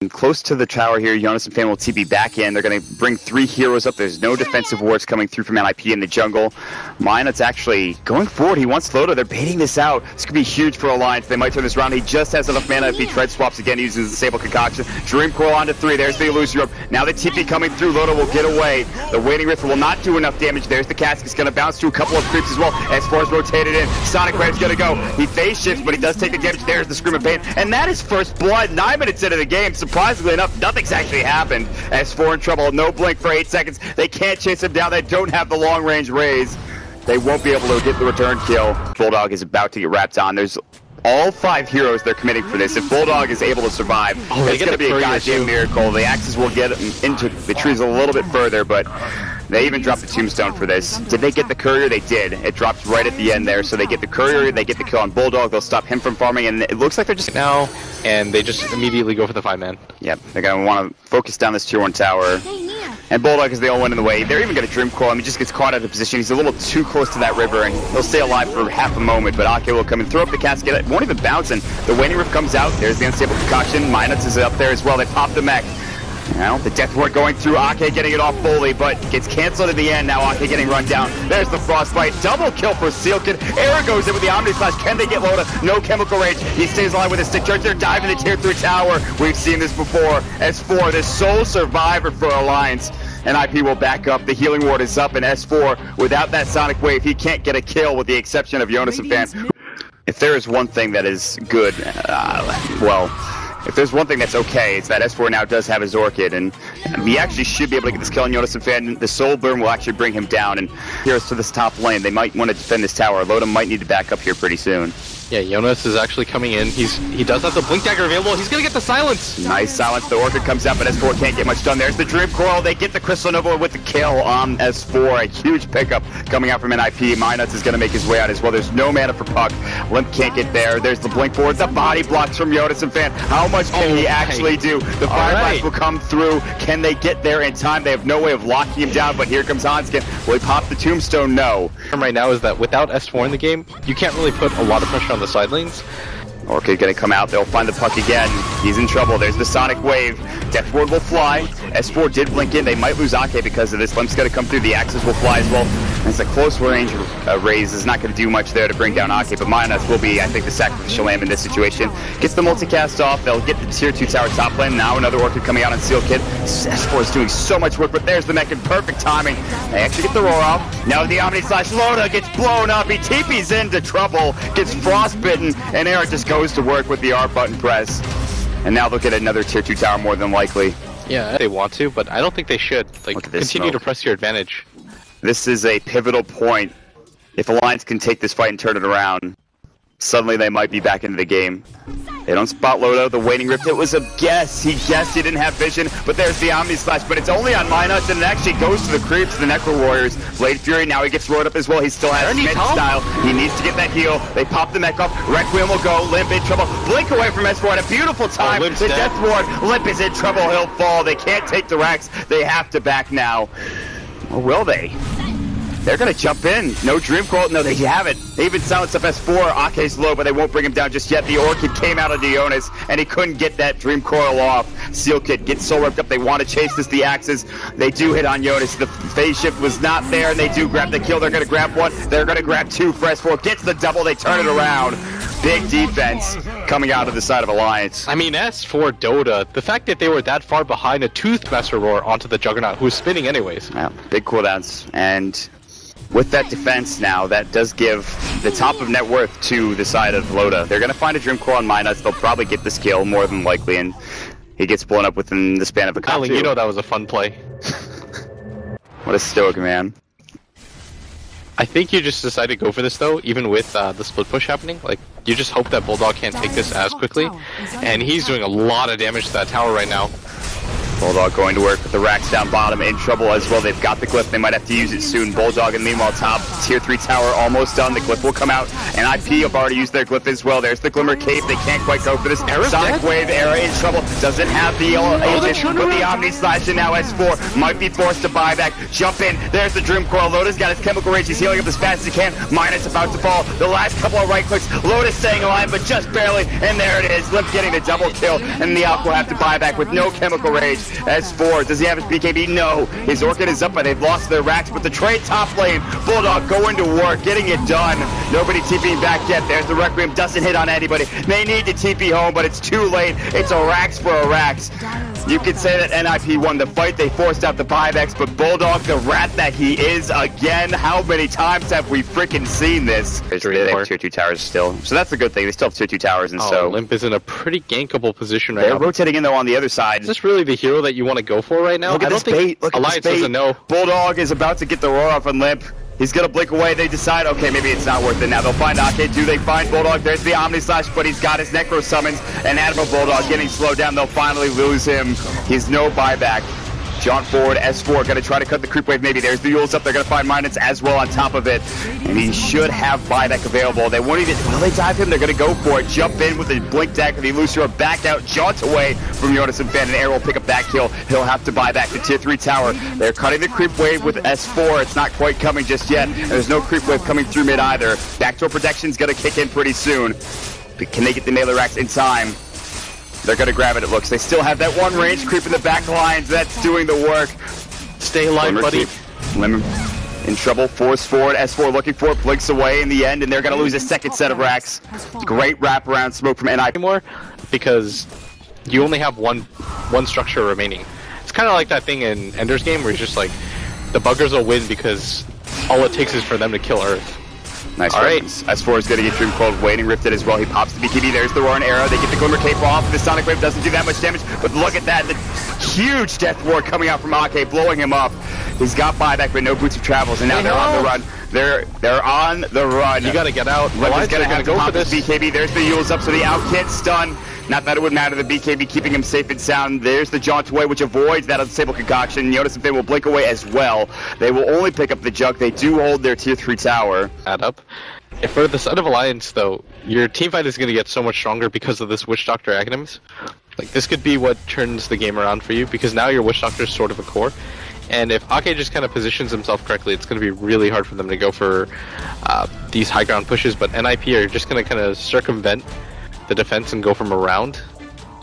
Close to the tower here, Jonas and Fan will TB back in. They're going to bring 3 heroes up. There's no defensive wards coming through from NiP in the jungle. Minot's actually going forward. He wants Loda. They're baiting this out. This could be huge for Alliance. They might turn this around. He just has enough mana if he tread swaps again using the Sable Concoction. Dream Coil onto 3. There's the Illusion Rope. Now the TP coming through. Loda will get away. The Waiting Rift will not do enough damage. There's the Cask. It's going to bounce to a couple of creeps as well. S4 is rotated in. Sonic Wave's going to go. He phase shifts, but he does take the damage. There's the Scream of Pain. And that is first blood. 9 minutes into the game. Surprisingly enough, nothing's actually happened. S4 in trouble. No blink for 8 seconds. They can't chase him down. They don't have the long range raise. They won't be able to get the return kill. Bulldog is about to get wrapped on. There's all 5 heroes they're committing for this. If Bulldog is able to survive, it's going to be a goddamn miracle. The axes will get into the trees a little bit further, but they even dropped the tombstone for this. Did they get the courier? They did. It dropped right at the end there, so they get the courier, they get the kill on Bulldog, they'll stop him from farming, and it looks like they're just now, and they just immediately go for the 5-man. Yep, they're going to want to focus down this tier 1 tower. And Bulldog is the only one in the way. They're even going to Dream Coil him. He just gets caught out of position. He's a little too close to that river, and he'll stay alive for half a moment. But Ake will come and throw up the casket. It won't even bounce, and the Waiting Rift comes out. There's the Unstable Concoction. Minus is up there as well. They pop the mech. Now, the Death Ward going through, Ake getting it off fully, but gets cancelled in the end. Now Ake getting run down. There's the Frostbite. Double kill for Sealkid. Era goes in with the Omni Slash. Can they get Loda? No chemical range. He stays alive with a stick charge. They're diving the tier 3 tower. We've seen this before. S4, the sole survivor for Alliance. And NiP will back up. The healing ward is up, and S4, without that Sonic Wave, he can't get a kill with the exception of Jonas and Fan. If there is one thing that is good, if there's one thing that's okay, it's that S4 now does have his Orchid, and he actually should be able to get this kill on Jonas and Fan. The Soul Burn will actually bring him down, and here's to this top lane. They might want to defend this tower. Loda might need to back up here pretty soon. Yeah, Jonas is actually coming in. He does have the Blink Dagger available. He's going to get the silence. Nice silence. The Orchid comes out, but S4 can't get much done. There's the Dream Coil. They get the Crystal Nova with the kill on S4. A huge pickup coming out from NiP. Minuts is going to make his way out as well. There's no mana for Puck. Limp can't get there. There's the Blink forward. The body blocks from Jonas and Fan. How much can he actually do? The Fire Blast will come through. Can they get there in time? They have no way of locking him down, but here comes Hanskin. Will he pop the Tombstone? No. Right now is that without S4 in the game, you can't really put a lot of pressure on the side lanes. Orchid gonna come out, they'll find the Puck again. He's in trouble, there's the Sonic Wave. Death Ward will fly. S4 did blink in, they might lose Ake because of this. Limp's gonna come through, the Axis will fly as well. It's a close range raise, is not gonna do much there to bring down Ake, but Minus will be, I think, the sacrificial lamb in this situation. Gets the multicast off, they'll get the tier 2 tower top lane. Now another Orchid coming out on Seal Kid. S4 is doing so much work, but there's the mech in perfect timing. They actually get the roar off. Now the Omni Slash Loda gets blown up, he TP's into trouble, gets frostbitten, and Eric just goes to work with the R button press. And now they'll get another tier 2 tower more than likely. Yeah, they want to, but I don't think they should. Like, continue to press your advantage. This is a pivotal point. If Alliance can take this fight and turn it around, suddenly they might be back into the game. They don't spot Loda, the Waiting Rift. It was a guess. He guessed he didn't have vision, but there's the Omni Slash. But it's only on Minus, and it actually goes to the creeps, the Necro Warriors. Blade Fury, now he gets rolled up as well. He still has mid style. He needs to get that heal. They pop the mech off. Requiem will go. Limp in trouble. Blink away from S4 at a beautiful time. The Death Ward. Limp is in trouble. He'll fall. They can't take the racks. They have to back now. Or will they? They're going to jump in. No Dream Coil. No, they haven't. They even silenced up S4. Ake's low, but they won't bring him down just yet. The Orchid came out of Jonas, and he couldn't get that Dream Coil off. Seal Kid gets so ripped up. They want to chase this, the axes. They do hit on Jonas. The phase shift was not there, and they do grab the kill. They're going to grab one. They're going to grab two for S4. Gets the double. They turn it around. Big defense coming out of the side of Alliance. I mean, S4 Dota, the fact that they were that far behind a Toothmaster Roar onto the Juggernaut, who was spinning anyways. Yeah, big cooldowns. And with that defense now, that does give the top of net worth to the side of Loda. They're going to find a Dream Coil on Minus. They'll probably get this kill more than likely, and he gets blown up within the span of a couple. You know that was a fun play. What a stoic man. I think you just decide to go for this though, even with the split push happening. Like, you just hope that Bulldog can't take this as quickly, and he's doing a lot of damage to that tower right now. Bulldog going to work with the racks down bottom, in trouble as well. They've got the glyph, they might have to use it soon. Bulldog, and meanwhile top tier 3 tower almost done. The glyph will come out, and NiP have already used their glyph as well. There's the Glimmer Cape. They can't quite go for this. Sonic Wave, Era in trouble. Doesn't have the yellow agent with the Omni Slash, and now S4 might be forced to buy back. Jump in. There's the Dream Coil. Loda's got his Chemical Rage. He's healing up as fast as he can. Minus about to fall. The last couple of right clicks. Loda's staying alive, but just barely. And there it is. Limp getting the double kill, and the Alp will have to buy back with no Chemical Rage. S4, does he have his BKB? No. His Orchid is up, but they've lost their racks. But the trade top lane, Bulldog going to work, getting it done. Nobody TPing back yet. There's the Requiem. Doesn't hit on anybody. They need to TP home, but it's too late. It's a racks for a racks. You could say that NiP won the fight. They forced out the buybacks, but Bulldog, the rat that he is, again, how many times have we freaking seen this? They have tier 2 towers still, so that's a good thing. They still have tier 2 towers, and so Limp is in a pretty gankable position right now. They're rotating in, though, on the other side. Is this really the hero that you want to go for right now? Look at this bait. Look at Alliance this bait. doesn't know. Bulldog is about to get the roar off on Limp. He's going to blink away. They decide, okay, maybe it's not worth it now. They'll find Ake. Do they find Bulldog? There's the Omni Slash, but he's got his Necro Summons. And Admiral Bulldog getting slowed down. They'll finally lose him. He's no buyback. Jaunt forward, S4 going to try to cut the creep wave. Maybe there's the Yules up. They're going to find Minus as well on top of it. And he should have buyback available. They won't even, will they dive him? They're going to go for it. Jump in with a blink dagger. The Elusior back out, jaunt away from Jonas and Fan. And Air will pick up that kill. He'll have to buy back the tier 3 tower. They're cutting the creep wave with S4. It's not quite coming just yet. And there's no creep wave coming through mid either. Backdoor protection's going to kick in pretty soon. But can they get the melee racks in time? They're going to grab it, it looks. They still have that one range creep in the back lines. That's doing the work. Stay alive, buddy. Limmer in trouble. Force forward. S4 looking for it. Blinks away in the end, and they're going to lose a second set of racks. Great wraparound smoke from NiP. Anymore, because you only have one structure remaining. It's kind of like that thing in Ender's Game where it's just like, the buggers will win because all it takes is for them to kill Earth. Nice reference. S4 is going to get Dream Coiled, waiting rifted as well. He pops the BKB. There's the Roaring Arrow. They get the Glimmer Cape off. The Sonic Wave doesn't do that much damage, but look at that. The huge Death Ward coming out from Ake, blowing him up. He's got buyback, but no Boots of Travels, and now they're on the run. They're on the run. You got to get out. Limp is going to have to pop this BKB. There's the Yules up, so the out can't stun. Not that it would matter, the BKB keeping him safe and sound. There's the Jaunt away, which avoids that unstable concoction. Jonas and Finn will blink away as well. They will only pick up the jug. They do hold their tier 3 tower. Add up. If for the side of Alliance, though, your team fight is going to get so much stronger because of this Witch Doctor Aghanim's. Like, this could be what turns the game around for you, because now your Witch Doctor is sort of a core. And if Ake just kind of positions himself correctly, it's going to be really hard for them to go for these high ground pushes. But NiP are just going to kind of circumvent the defense and go from around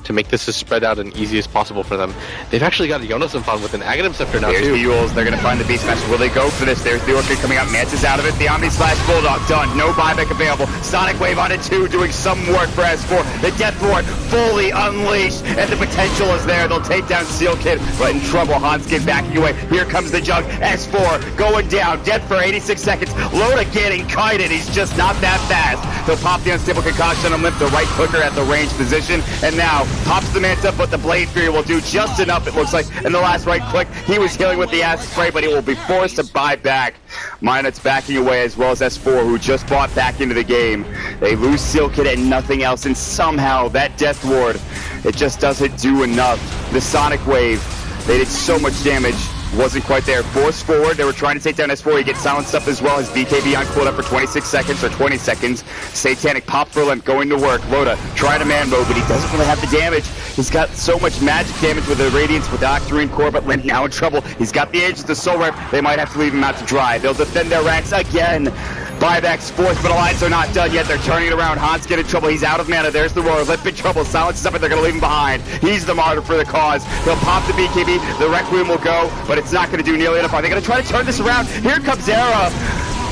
to make this as spread out and easy as possible for them. They've actually got Jonas and Fun with an Aghanim Scepter now, There's too. the Yules. They're going to find the Beast Master. Will they go for this? There's the Orchid coming out. Mantis out of it. The Omni Slash Bulldog done. No buyback available. Sonic Wave on it, too, doing some work for S4. The Death Ward fully unleashed, and the potential is there. They'll take down Seal Kid, but in trouble. Hanskin backing away. Here comes the jug. S4 going down. Dead for 86 seconds. Loda getting kited. He's just not that fast. He'll pop the Unstable Concoction and lift the right clicker at the range position, and now pops the Manta, but the Blade Fury will do just enough, it looks like, in the last right click. He was healing with the Acid Spray, but he will be forced to buy back. Minot's backing away, as well as S4, who just bought back into the game. They lose Seal Kid and nothing else, and somehow that Death Ward, it just doesn't do enough. The Sonic Wave, they did so much damage. Wasn't quite there. Force forward. They were trying to take down S4. He gets silenced up as well. His BKB on cooldown for 26 seconds or 20 seconds. Satanic pop for Limp going to work. Loda trying to man mode, but he doesn't really have the damage. He's got so much magic damage with the Radiance with the Octarine core, but Limp now in trouble. He's got the Aegis, the Soul Rep. They might have to leave him out to dry. They'll defend their ranks again. Buybacks forced, but Alliance are not done yet. They're turning it around. Hans get in trouble. He's out of mana. There's the Roar. Limp in trouble. Silence is up, and they're going to leave him behind. He's the martyr for the cause. He'll pop the BKB. The Requiem will go, but it's not going to do nearly enough. Are they going to try to turn this around? Here comes Era.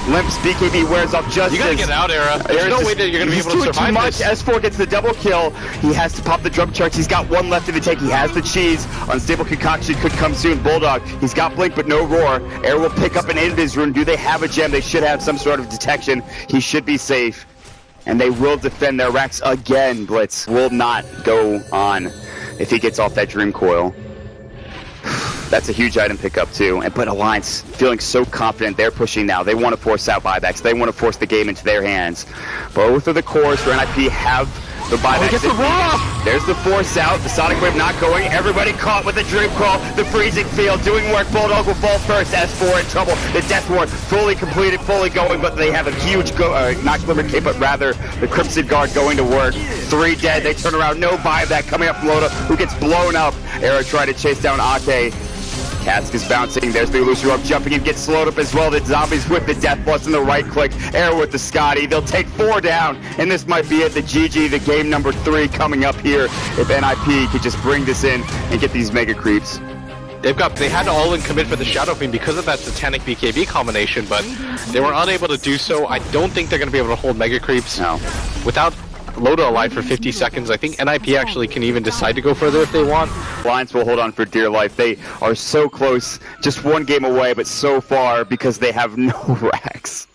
Limp's BKB wears off just You gotta get out, Era. There's no way that you're gonna be able to survive this. S4 gets the double kill. He has to pop the drum charts. He's got one left in the tank. He has the cheese. Unstable Concoction could come soon. Bulldog. He's got Blink, but no Roar. Air will pick up an Invis rune. Do they have a gem? They should have some sort of detection. He should be safe. And they will defend their racks again. Blitz will not go on if he gets off that Dream Coil. That's a huge item pickup too. But Alliance feeling so confident, they're pushing now. They want to force out buybacks. They want to force the game into their hands. Both of the cores for NiP have The buyback. Gets the roll. There's the force out. The Sonic Wave not going. Everybody caught with the Dream Crawl. The freezing field doing work. Bulldog will fall first. S4 in trouble. The Death Ward fully completed, fully going, but they have a huge not Glimmer Cape, but rather the Crimson Guard going to work. 3 dead. They turn around. No buyback coming up from Loda, who gets blown up. Era trying to chase down Ake. Cask is bouncing. There's the illusion up, jumping and gets slowed up as well. The zombies with the death plus and the right click. Air with the Scotty. They'll take 4 down, and this might be it. The GG, the game number 3 coming up here. If NiP could just bring this in and get these mega creeps. They had to all-in commit for the Shadow Fiend because of that Satanic BKB combination, but they were unable to do so. I don't think they're going to be able to hold mega creeps. No. Without Loda alive for 50 seconds, I think NiP actually can even decide to go further if they want. Lions will hold on for dear life. They are so close, just 1 game away, but so far because they have no racks.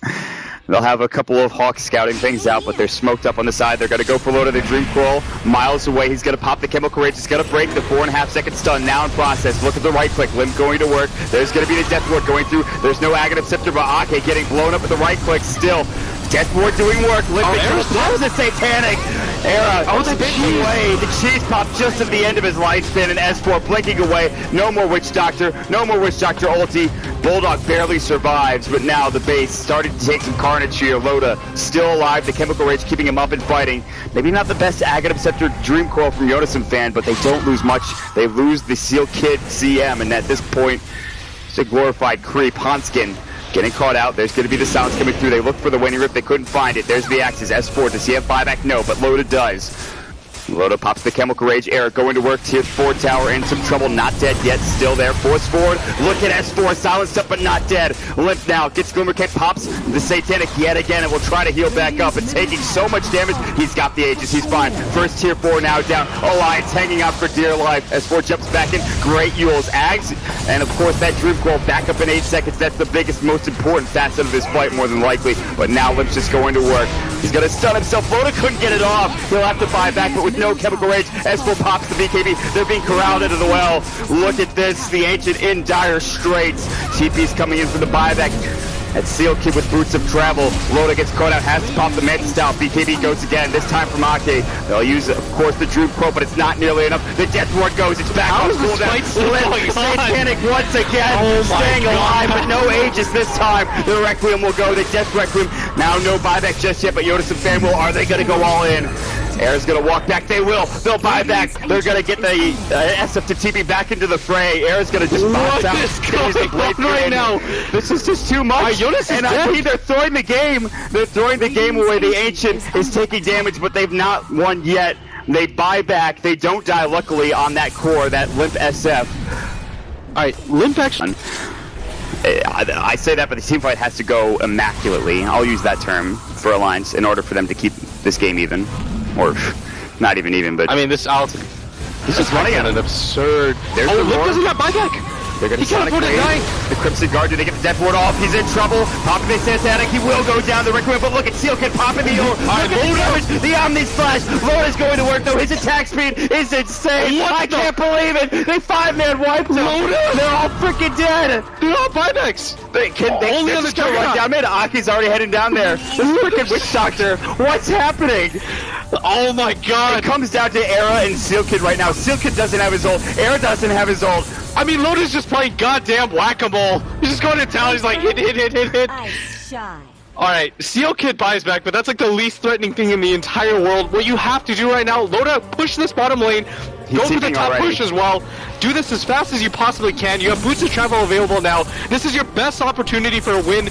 They'll have a couple of Hawks scouting things out, but they're smoked up on the side. They're going to go for Loda, the Dream Crawl. Miles away, he's going to pop the Chemical Rage. He's going to break the 4.5 second stun now in process. Look at the right click. Limb going to work. There's going to be the Death Ward going through. There's no Aghanim Scepter, but Ake getting blown up with the right click still. Death Ward doing work. Limp that was a Satanic. Era spinning away. The cheese pop just at the end of his lifespan, and S4 blinking away. No more Witch Doctor. No more Witch Doctor ulti. Bulldog barely survives, but now the base started to take some carnage here. Loda still alive. The Chemical Rage keeping him up and fighting. Maybe not the best Aghanim Scepter Dream Crawl from Yonison fan, but they don't lose much. They lose the Seal Kid CM, and at this point, it's a glorified creep. Hanskin getting caught out. There's going to be the sounds coming through. They look for the winning rip. They couldn't find it. There's the axes. S4. Does he have buyback? No, but Loda does. Loda pops the Chemical Rage. Eric going to work. Tier 4 tower in some trouble. Not dead yet. Still there. Force forward. Look at S4. Silenced up, but not dead. Limp now. Gets Glimmer Cape. Pops the Satanic yet again and will try to heal back up. And taking so much damage. He's got the Aegis. He's fine. First Tier 4 now down. Alliance hanging out for dear life. S4 jumps back in. Great Yules. Ags. And of course that Dream Crawl back up in 8 seconds. That's the biggest, most important facet of this fight more than likely. But now Limp's just going to work. He's going to stun himself. Loda couldn't get it off. He'll have to buy back, but with no Chemical Rage, S4 pops the BKB. They're being corralled into the well. Look at this. The Ancient in dire straits. TP's coming in for the buyback. That Seal Kid with Boots of Travel. Loda gets caught out, has to pop the Mantis down. BKB goes again, this time from Ake. They'll use, of course, the Droop Quote, but it's not nearly enough. The Death Ward goes, it's back on cooldown. Satanic once again, staying alive, but no Aegis this time. The Requiem will go, the Death Requiem. Now no buyback just yet, but Yodas and Fan will. Are they going to go all in? Air's gonna walk back, they will. They'll buy back. They're gonna get the SF to TP back into the fray. Air's gonna just bounce out. What is going on right now? This is just too much. And I think they're throwing the game. They're throwing the game away. The Ancient is taking damage, but they've not won yet. They buy back. They don't die, luckily, on that core, that Limp SF. Alright, Limp actually... I say that, but the team fight has to go immaculately. I'll use that term for Alliance in order for them to keep this game even. Or not even, but... I mean, this Alex... This is running at an absurd... There's the Limp doesn't have buyback! They're going to Sonic Blade. The Crimson Guard, do they get the Death Ward off? He's in trouble. Popping the Satanic, he will go down the Requiem, but look at Seal Kid popping the Look at the damage, the Omni Splash. Loda's going to work, though. His attack speed is insane. I can't believe it. They 5-man wiped him. They're all freaking dead. They're all buybacks. They're just going to run down mid. Aki's already heading down there. This freaking Witch Doctor. What's happening? Oh my god. It comes down to Era and Seal Kid right now. Seal Kid doesn't have his ult. Era doesn't have his ult. I mean, Loda's just playing goddamn whack-a-mole. He's just going to town. He's like, hit. Alright, Seal Kid buys back, but that's like the least threatening thing in the entire world. What you have to do right now, Loda, push this bottom lane. Go for the top push as well. Do this as fast as you possibly can. You have Boots of Travel available now. This is your best opportunity for a win.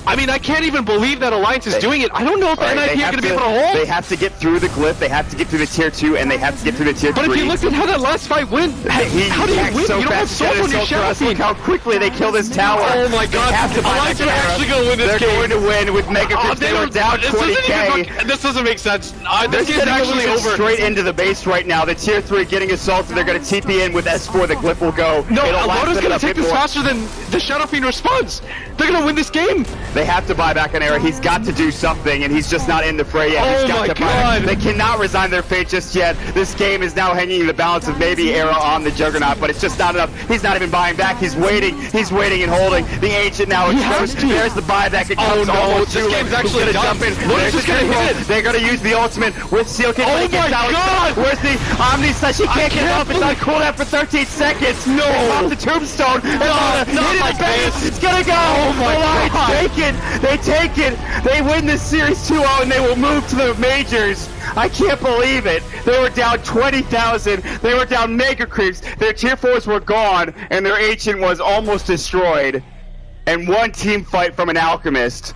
I mean, I can't even believe that Alliance is doing it. I don't know if NiP are going to be able to hold. They have to get through the glyph, they have to get through the tier 2, and they have to get through the tier 3. But if you look at how that last fight went, how do you win? So you don't have Soul on your Shadow Fiend. Look how quickly they kill this tower. Oh my god, Alliance are actually going to win this game. They're going to win with Mega Crypt. They were down 20k. This doesn't make sense. This is actually over. Straight into the base right now. The tier 3 getting assaulted. They're going to TP in with S4. The glyph will go. No, Loda's going to take this faster than the Shadow Fiend responds. They're going to win this game. They have to buy back an era. He's got to do something, and he's just not in the fray yet. Oh he's got my to God. They cannot resign their fate just yet. This game is now hanging in the balance of maybe era on the Juggernaut, but it's just not enough. He's not even buying back. He's waiting. He's waiting and holding. The Ancient now exposed. There's the buyback. It comes almost this game's actually jump in. What is this gonna hit? They're gonna use the ultimate with Seal Kick. Oh my God! Where's the Omni Slash? He can't get it off. It's on cooldown for 13 seconds. No! Off the Tombstone. Not like this. It's gonna go. Oh my God. Take it. They take it. They win this series 2-0 and they will move to the majors. I can't believe it. They were down 20,000. They were down mega creeps. Their tier 4s were gone and their Ancient was almost destroyed. And one team fight from an Alchemist.